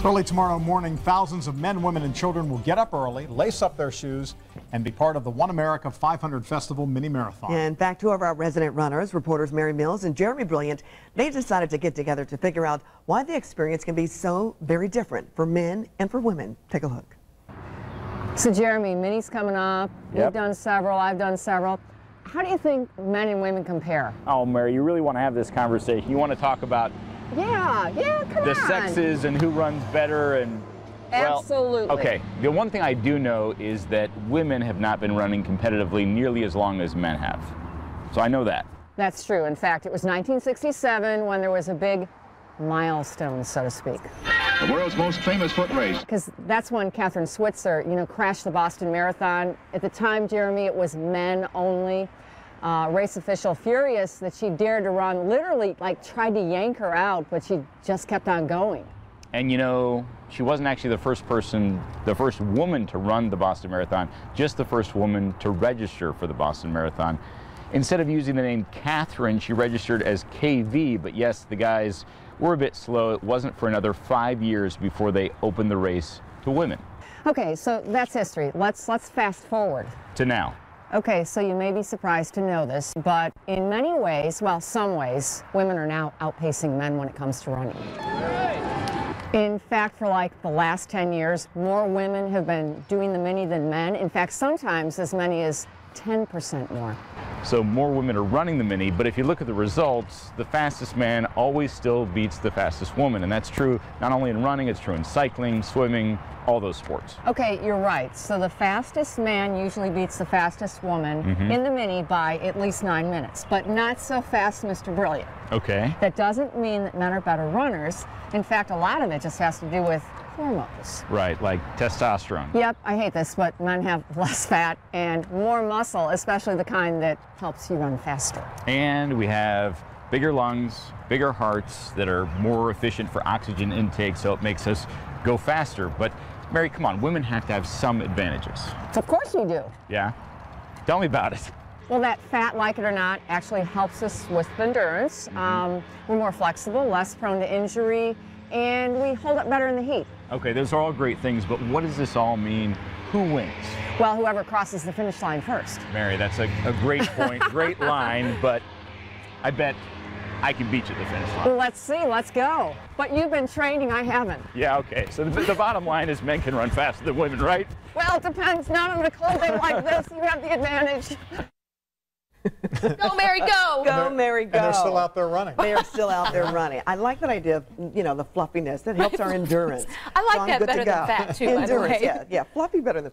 Early tomorrow morning, thousands of men, women, and children will get up early, lace up their shoes, and be part of the One America 500 Festival Mini-Marathon. In fact, two of our resident runners, reporters Mary Mills and Jeremy Brilliant, they've decided to get together to figure out why the experience can be so very different for men and for women. Take a look. So Jeremy, Mini's coming up. Yep. You've done several, I've done several. How do you think men and women compare? Oh, Mary, you really want to have this conversation. You want to talk about come the on. sexes and who runs better and... Well, Absolutely. okay, the one thing I do know is that women have not been running competitively nearly as long as men have. So I know that. That's true. In fact, it was 1967 when there was a big milestone, so to speak. The world's most famous foot race. Because that's when Catherine Switzer, crashed the Boston Marathon. At the time, Jeremy, it was men only. Race official furious that she dared to run, literally tried to yank her out, but she just kept on going. And she wasn't actually the first woman to run the Boston Marathon, just the first woman to register for the Boston Marathon. Instead of using the name Catherine, she registered as KV, but yes, the guys were a bit slow. It wasn't for another 5 years before they opened the race to women. Okay, so that's history. Let's fast forward To now. Okay, so you may be surprised to know this, but in many ways, well, some ways, women are now outpacing men when it comes to running. In fact, for the last 10 years, more women have been doing the Mini than men. In fact, sometimes as many as 10% more. So more women are running the Mini, but if you look at the results, the fastest man always still beats the fastest woman. And that's true not only in running, it's true in cycling, swimming, all those sports. Okay, you're right. So the fastest man usually beats the fastest woman in the Mini by at least 9 minutes, but not so fast, Mr. Brilliant. Okay. That doesn't mean that men are better runners. In fact, a lot of it just has to do with hormones. Right, like testosterone. Yep, I hate this, but men have less fat and more muscle, especially the kind that helps you run faster. And we have bigger lungs, bigger hearts that are more efficient for oxygen intake, so it makes us go faster. But Mary, come on, women have to have some advantages. Of course we do. Yeah? Tell me about it. Well, that fat, like it or not, actually helps us with endurance. We're more flexible, less prone to injury, and we hold up better in the heat. Okay, those are all great things, but what does this all mean? Who wins? Well, whoever crosses the finish line first. Mary, that's a great point, great line, but I bet I can beat you at the finish line. Well, let's see, let's go. But you've been training, I haven't. Yeah, okay, so the bottom line is men can run faster than women, right? Well, it depends. Not on the clothing like this. You have the advantage. Go, Mary, go! Go, Mary, go. And they're still out there running. They are still out there running. I like that idea of, the fluffiness. That helps our endurance. I like So I'm that good to better than go. fat, too, by the Endurance, way. yeah, fluffy better than